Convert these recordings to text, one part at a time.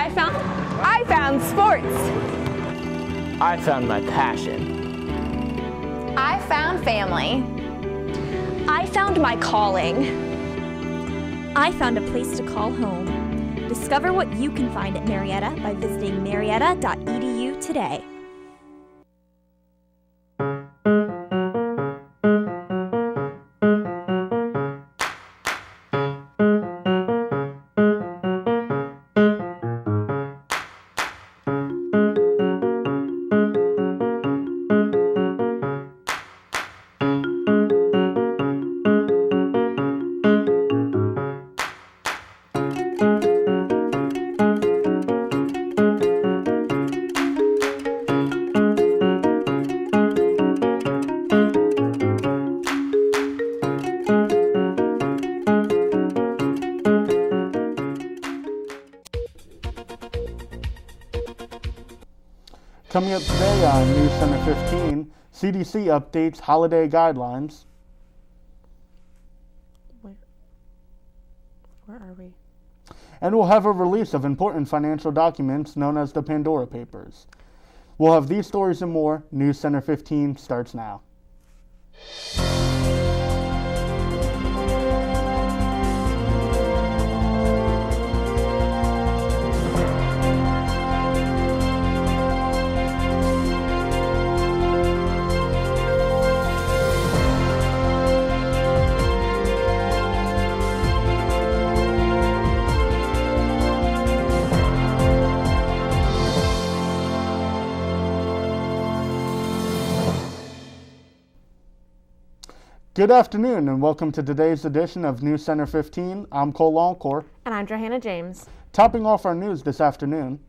I found sports. I found my passion. I found family. I found my calling. I found a place to call home. Discover what you can find at Marietta by visiting marietta.edu today. Coming up today on NewsCenter 15, CDC updates holiday guidelines. Where are we? And we'll have a release of important financial documents known as the Pandora Papers. We'll have these stories and more. NewsCenter 15 starts now. Good afternoon and welcome to today's edition of NewsCenter 15. I'm Cole Longcore. And I'm Johanna James. Topping off our news this afternoon.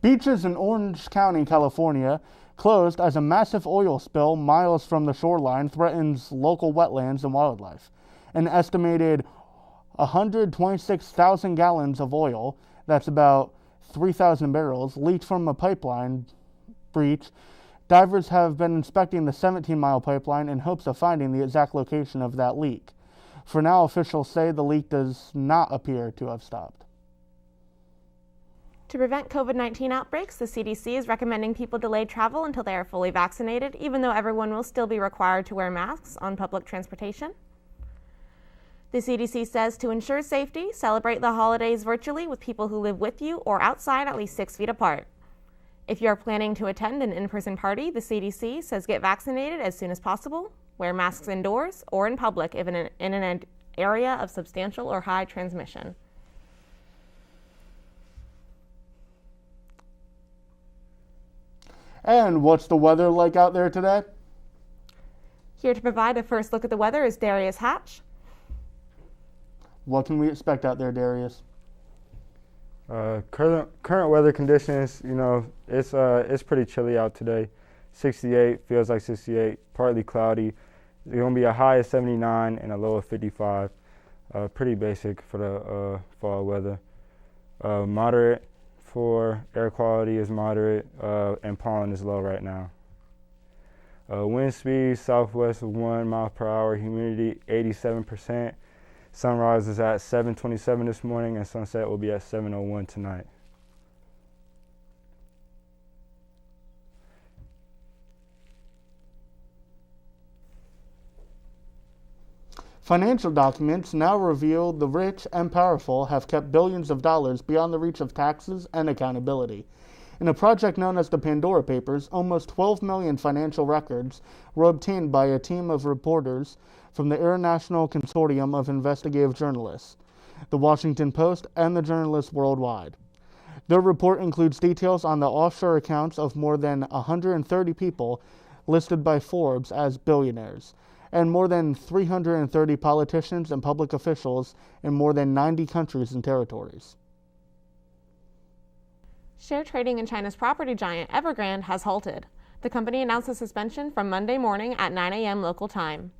Beaches in Orange County, California, closed as a massive oil spill miles from the shoreline threatens local wetlands and wildlife. An estimated 126,000 gallons of oil, that's about 3,000 barrels, leaked from a pipeline breach. Divers have been inspecting the 17-mile pipeline in hopes of finding the exact location of that leak. For now, officials say the leak does not appear to have stopped. To prevent COVID-19 outbreaks, the CDC is recommending people delay travel until they are fully vaccinated, even though everyone will still be required to wear masks on public transportation. The CDC says to ensure safety, celebrate the holidays virtually with people who live with you or outside at least 6 feet apart. If you are planning to attend an in-person party, the CDC says get vaccinated as soon as possible, wear masks indoors or in public if in an area of substantial or high transmission. And what's the weather like out there today? Here to provide a first look at the weather is Darius Hatch. What can we expect out there, Darius? Current weather conditions, it's pretty chilly out today. 68, feels like 68, partly cloudy. It's going to be a high of 79 and a low of 55. Pretty basic for the fall weather. Moderate for air quality is moderate, and pollen is low right now. Wind speed, southwest of 1 mile per hour, humidity 87%. Sunrise is at 7:27 this morning, and sunset will be at 7:01 tonight. Financial documents now reveal the rich and powerful have kept billions of dollars beyond the reach of taxes and accountability. In a project known as the Pandora Papers, almost 12 million financial records were obtained by a team of reporters from the International Consortium of Investigative Journalists, the Washington Post, and the journalists worldwide. Their report includes details on the offshore accounts of more than 130 people listed by Forbes as billionaires, and more than 330 politicians and public officials in more than 90 countries and territories. Share trading in China's property giant Evergrande has halted. The company announced a suspension from Monday morning at 9 a.m. local time.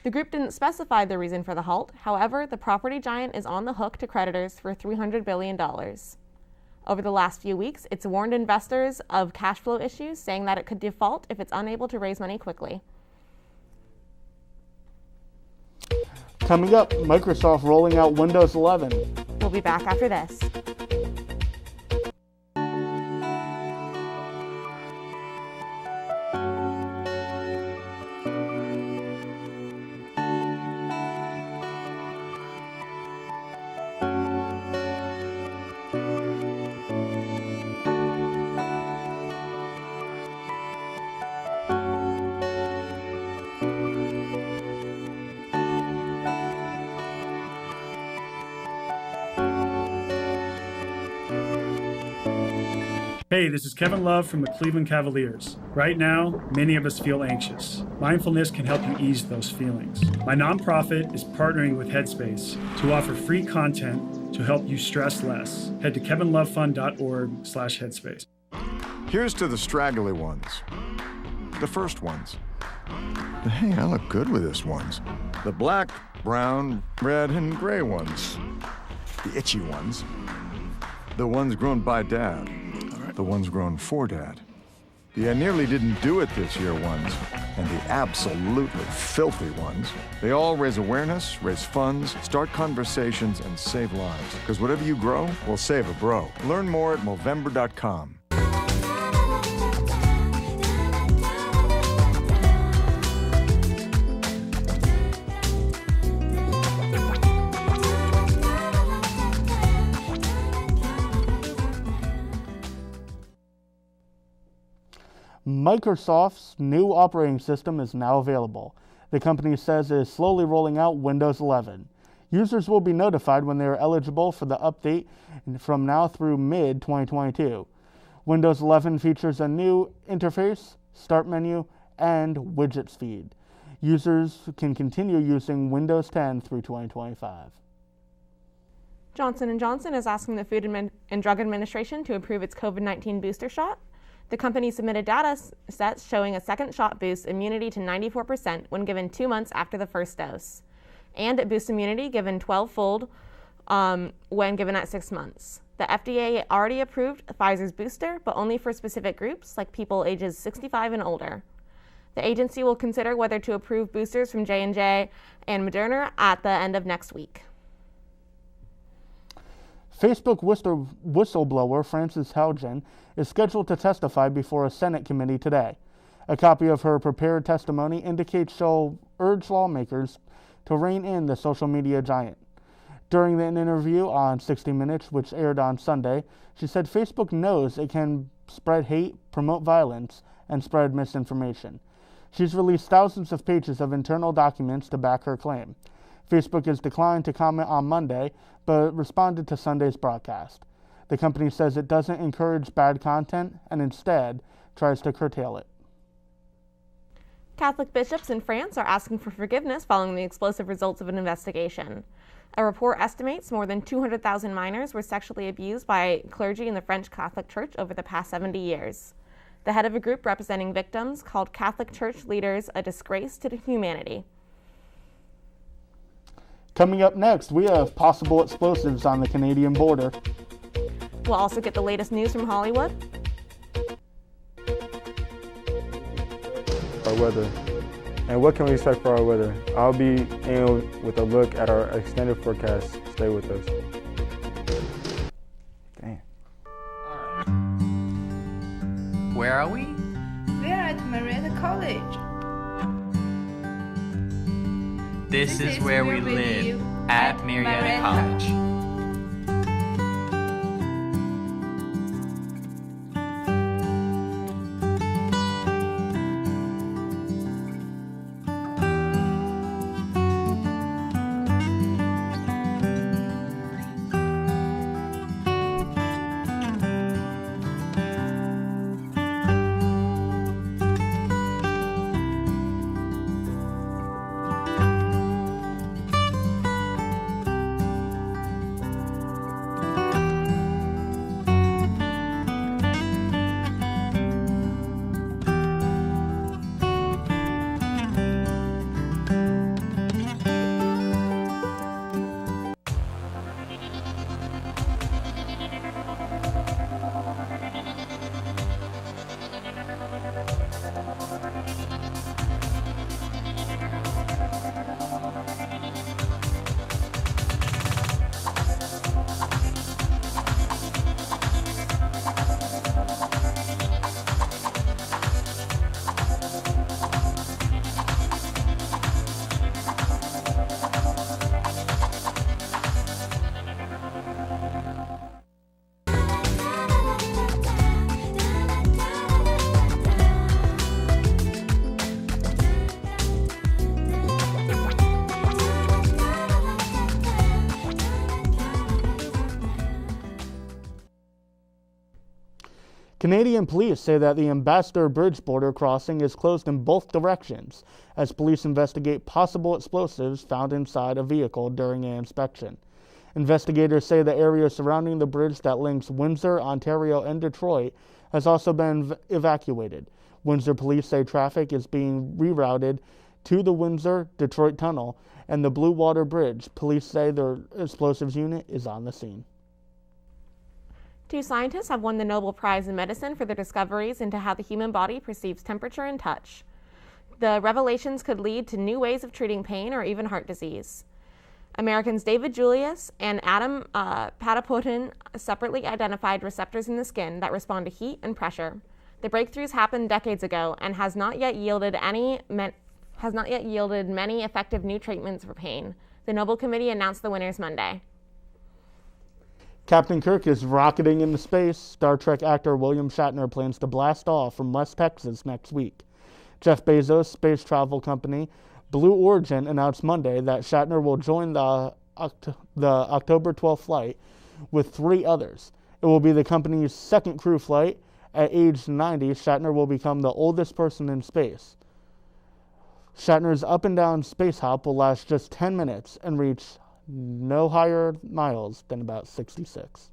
The group didn't specify the reason for the halt. However, the property giant is on the hook to creditors for $300 billion. Over the last few weeks, it's warned investors of cash flow issues, saying that it could default if it's unable to raise money quickly. Coming up, Microsoft rolling out Windows 11. We'll be back after this. Hey, this is Kevin Love from the Cleveland Cavaliers. Right now, many of us feel anxious. Mindfulness can help you ease those feelings. My nonprofit is partnering with Headspace to offer free content to help you stress less. Head to kevinlovefund.org/headspace. Here's to the straggly ones, the first ones. But hey, I look good with this ones. The black, brown, red, and gray ones. The itchy ones. The ones grown by Dad. The ones grown for Dad. The I nearly didn't do it this year ones, and the absolutely filthy ones. They all raise awareness, raise funds, start conversations, and save lives. Because whatever you grow will save a bro. Learn more at Movember.com. Microsoft's new operating system is now available. The company says it is slowly rolling out Windows 11. Users will be notified when they are eligible for the update from now through mid-2022. Windows 11 features a new interface, start menu, and widgets feed. Users can continue using Windows 10 through 2025. Johnson & Johnson is asking the Food and Drug Administration to approve its COVID-19 booster shot. The company submitted data sets showing a second shot boosts immunity to 94% when given 2 months after the first dose. And it boosts immunity given 12-fold when given at 6 months. The FDA already approved Pfizer's booster, but only for specific groups like people ages 65 and older. The agency will consider whether to approve boosters from J&J and Moderna at the end of next week. Facebook whistleblower Frances Haugen is scheduled to testify before a Senate committee today. A copy of her prepared testimony indicates she'll urge lawmakers to rein in the social media giant. During an interview on 60 Minutes, which aired on Sunday, she said Facebook knows it can spread hate, promote violence, and spread misinformation. She's released thousands of pages of internal documents to back her claim. Facebook has declined to comment on Monday, but responded to Sunday's broadcast. The company says it doesn't encourage bad content and instead tries to curtail it. Catholic bishops in France are asking for forgiveness following the explosive results of an investigation. A report estimates more than 200,000 minors were sexually abused by clergy in the French Catholic Church over the past 70 years. The head of a group representing victims called Catholic Church leaders a disgrace to humanity. Coming up next, we have possible explosives on the Canadian border. We'll also get the latest news from Hollywood. Our weather. And what can we expect for our weather? I'll be in with a look at our extended forecast. Stay with us. Damn. Where are we? We are at Marietta College. This is where we live at Marietta College. Canadian police say that the Ambassador Bridge border crossing is closed in both directions as police investigate possible explosives found inside a vehicle during an inspection. Investigators say the area surrounding the bridge that links Windsor, Ontario, and Detroit has also been evacuated. Windsor police say traffic is being rerouted to the Windsor-Detroit Tunnel and the Blue Water Bridge. Police say their explosives unit is on the scene. 2 scientists have won the Nobel Prize in Medicine for their discoveries into how the human body perceives temperature and touch. The revelations could lead to new ways of treating pain or even heart disease. Americans David Julius and Adam Patapotin separately identified receptors in the skin that respond to heat and pressure. The breakthroughs happened decades ago and has not yet yielded many effective new treatments for pain. The Nobel Committee announced the winners Monday. Captain Kirk is rocketing into space. Star Trek actor William Shatner plans to blast off from West Texas next week. Jeff Bezos' space travel company Blue Origin announced Monday that Shatner will join the October 12th flight with 3 others. It will be the company's second crew flight. At age 90, Shatner will become the oldest person in space. Shatner's up and down space hop will last just 10 minutes and reach no higher miles than about 66.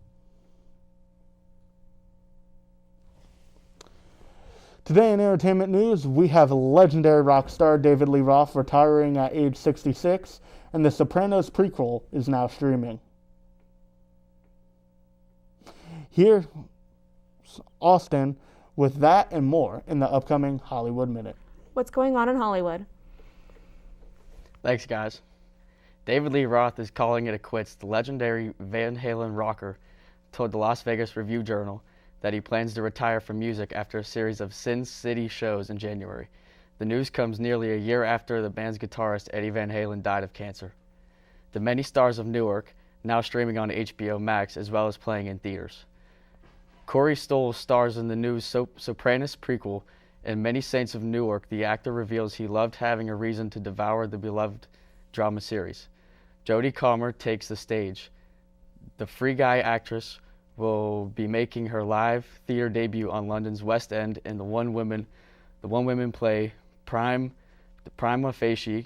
Today in entertainment news, we have legendary rock star David Lee Roth retiring at age 66, and The Sopranos prequel is now streaming. Here's Austin with that and more in the upcoming Hollywood Minute. What's going on in Hollywood? Thanks, guys. David Lee Roth is calling it a quits. The legendary Van Halen rocker told the Las Vegas Review-Journal that he plans to retire from music after a series of Sin City shows in January. The news comes nearly a year after the band's guitarist Eddie Van Halen died of cancer. The Many Stars of Newark, now streaming on HBO Max as well as playing in theaters. Corey Stoll stars in the new Sopranos prequel. In Many Saints of Newark, the actor reveals he loved having a reason to devour the beloved drama series. Jodie Comer takes the stage. The Free Guy actress will be making her live theater debut on London's West End in the one women play Prima Facie.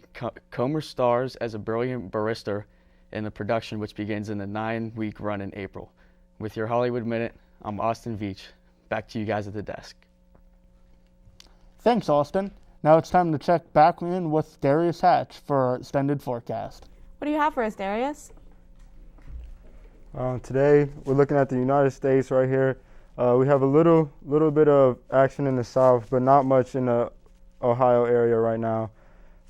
Comer stars as a brilliant barrister in the production, which begins in the 9-week run in April. With your Hollywood Minute, I'm Austin Veach. Back to you guys at the desk. Thanks, Austin. Now it's time to check back in with Darius Hatch for our extended forecast. What do you have for us, Darius? Today we're looking at the United States right here. We have a little bit of action in the south, but not much in the Ohio area right now.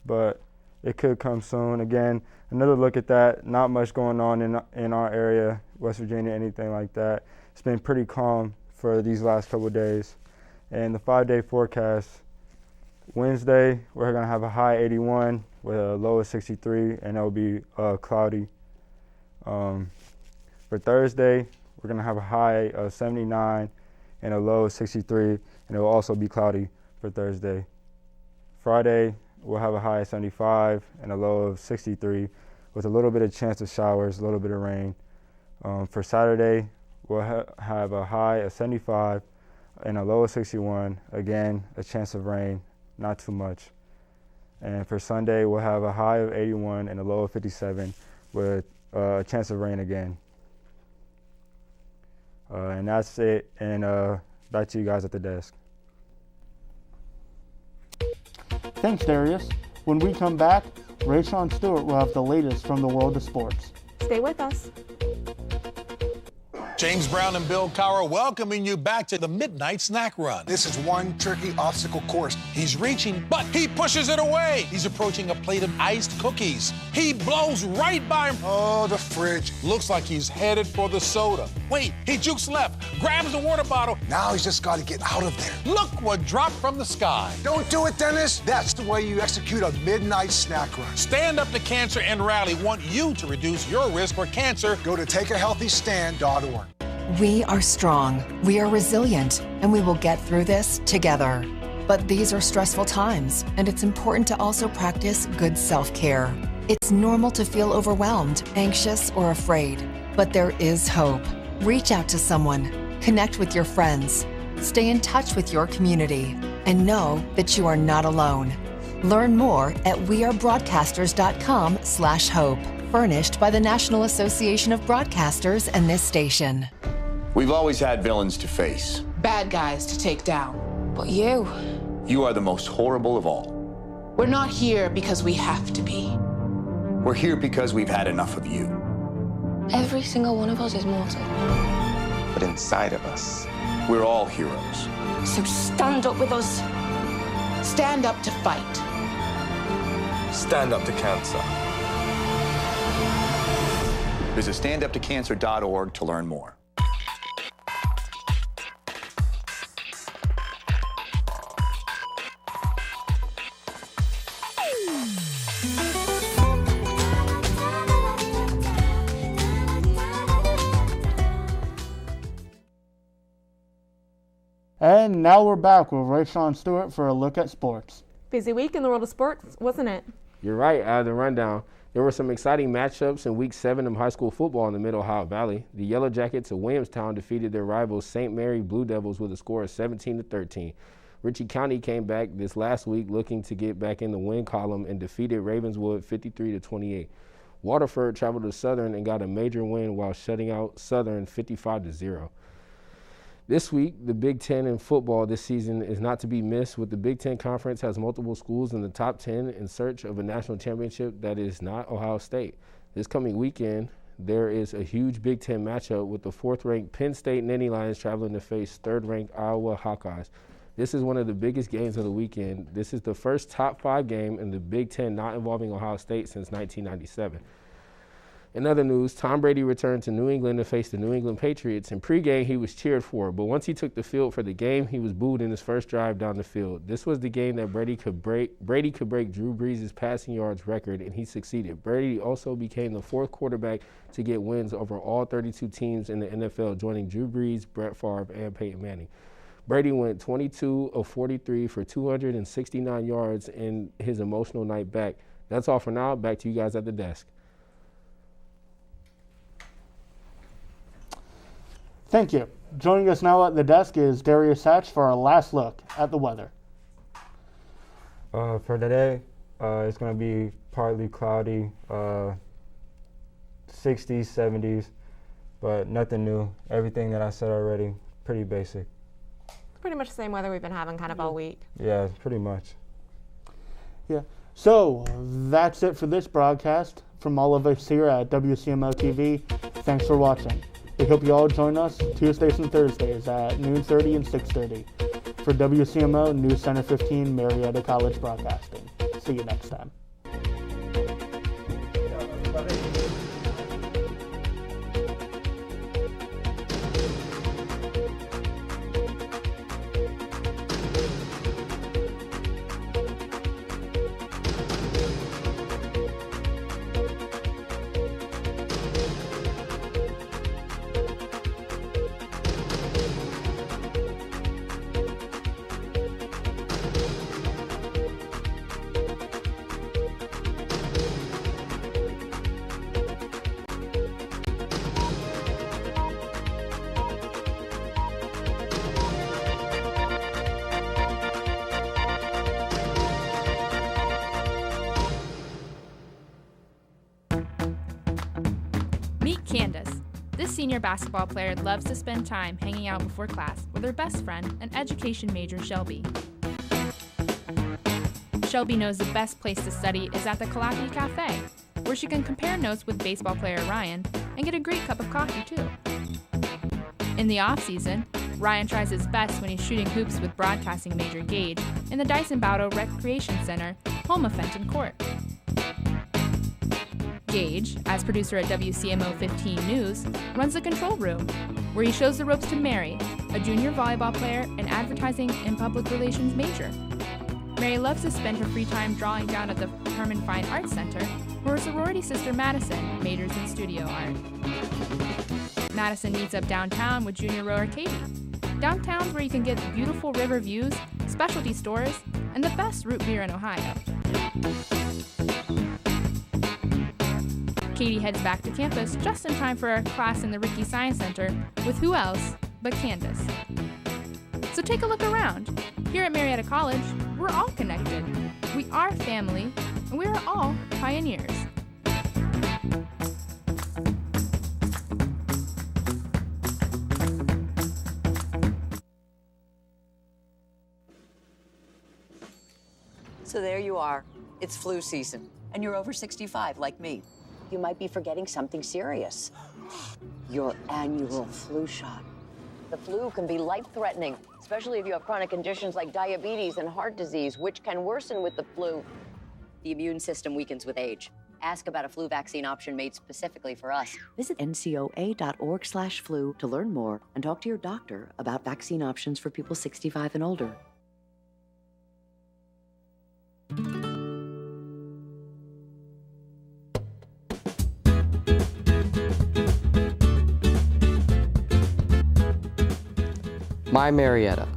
But it could come soon. Again, another look at that. Not much going on in our area, West Virginia, anything like that. It's been pretty calm for these last couple of days. And the 5-day forecast, Wednesday, we're going to have a high 81 with a low of 63, and it'll be cloudy. For Thursday, we're going to have a high of 79 and a low of 63, and it will also be cloudy for Thursday. Friday, we'll have a high of 75 and a low of 63 with a little bit of chance of showers, a little bit of rain. For Saturday, we'll have a high of 75 and a low of 61. Again, a chance of rain, not too much. And for Sunday, we'll have a high of 81 and a low of 57 with a chance of rain again. And that's it. And back to you guys at the desk. Thanks, Darius. When we come back, Rayshawn Stewart will have the latest from the world of sports. Stay with us. James Brown and Bill Cowher welcoming you back to the Midnight Snack Run. This is one tricky obstacle course. He's reaching, but he pushes it away. He's approaching a plate of iced cookies. He blows right by him. Oh, the fridge. Looks like he's headed for the soda. Wait, he jukes left, grabs the water bottle. Now he's just got to get out of there. Look what dropped from the sky. Don't do it, Dennis. That's the way you execute a Midnight Snack Run. Stand Up to Cancer and Rally want you to reduce your risk for cancer. Go to takeahealthystand.org. We are strong, we are resilient, and we will get through this together. But these are stressful times, and it's important to also practice good self-care. It's normal to feel overwhelmed, anxious, or afraid, but there is hope. Reach out to someone, connect with your friends. Stay in touch with your community and know that you are not alone. Learn more at wearebroadcasters.com/hope. Furnished by the National Association of Broadcasters and this station. We've always had villains to face. Bad guys to take down. But you are the most horrible of all. We're not here because we have to be. We're here because we've had enough of you. Every single one of us is mortal. But inside of us, we're all heroes. So stand up with us. Stand up to fight. Stand up to cancer. Visit standuptocancer.org to learn more. And now we're back with Rayshawn Stewart for a look at sports. Busy week in the world of sports, wasn't it? You're right. Out of the rundown, there were some exciting matchups in Week 7 of high school football in the Mid-Ohio Valley. The Yellow Jackets of Williamstown defeated their rivals St. Mary Blue Devils with a score of 17-13. Ritchie County came back this last week looking to get back in the win column and defeated Ravenswood 53-28. Waterford traveled to Southern and got a major win while shutting out Southern 55-0. This week, the Big Ten in football this season is not to be missed, with the Big Ten Conference has multiple schools in the top 10 in search of a national championship that is not Ohio State. This coming weekend, there is a huge Big Ten matchup with the 4th-ranked Penn State Nittany Lions traveling to face 3rd-ranked Iowa Hawkeyes. This is one of the biggest games of the weekend. This is the first top 5 game in the Big Ten not involving Ohio State since 1997. In other news, Tom Brady returned to New England to face the New England Patriots. In pregame, he was cheered for, but once he took the field for the game, he was booed in his first drive down the field. This was the game that Brady could break Drew Brees' passing yards record, and he succeeded. Brady also became the 4th quarterback to get wins over all 32 teams in the NFL, joining Drew Brees, Brett Favre, and Peyton Manning. Brady went 22 of 43 for 269 yards in his emotional night back. That's all for now. Back to you guys at the desk. Thank you. Joining us now at the desk is Darius Hatch for our last look at the weather. For today, it's going to be partly cloudy, 60s, 70s, but nothing new. Everything that I said already, pretty basic. Pretty much the same weather we've been having kind of all week. Yeah, pretty much. Yeah. So that's it for this broadcast. From all of us here at WCMO TV, thanks for watching. We hope you all join us Tuesdays and Thursdays at noon 30 and 6:30 for WCMO NewsCenter 15 Marietta College Broadcasting. See you next time. Meet Candace. This senior basketball player loves to spend time hanging out before class with her best friend and education major, Shelby. Shelby knows the best place to study is at the Kalaki Cafe, where she can compare notes with baseball player Ryan and get a great cup of coffee too. In the off-season, Ryan tries his best when he's shooting hoops with broadcasting major Gage in the Dyson Baudo Recreation Center, home of Fenton Court. Gage, as producer at WCMO 15 News, runs the control room, where he shows the ropes to Mary, a junior volleyball player and advertising and public relations major. Mary loves to spend her free time drawing down at the Herman Fine Arts Center, where her sorority sister Madison majors in studio art. Madison meets up downtown with junior rower Katie. Downtown's where you can get beautiful river views, specialty stores, and the best root beer in Ohio. Katie heads back to campus just in time for a class in the Rickey Science Center with who else but Candace. So take a look around. Here at Marietta College, we're all connected. We are family, and we are all pioneers. So there you are. It's flu season, and you're over 65 like me. You might be forgetting something serious. Your annual flu shot. The flu can be life-threatening, especially if you have chronic conditions like diabetes and heart disease, which can worsen with the flu. The immune system weakens with age. Ask about a flu vaccine option made specifically for us. Visit ncoa.org/flu to learn more and talk to your doctor about vaccine options for people 65 and older. My Marietta.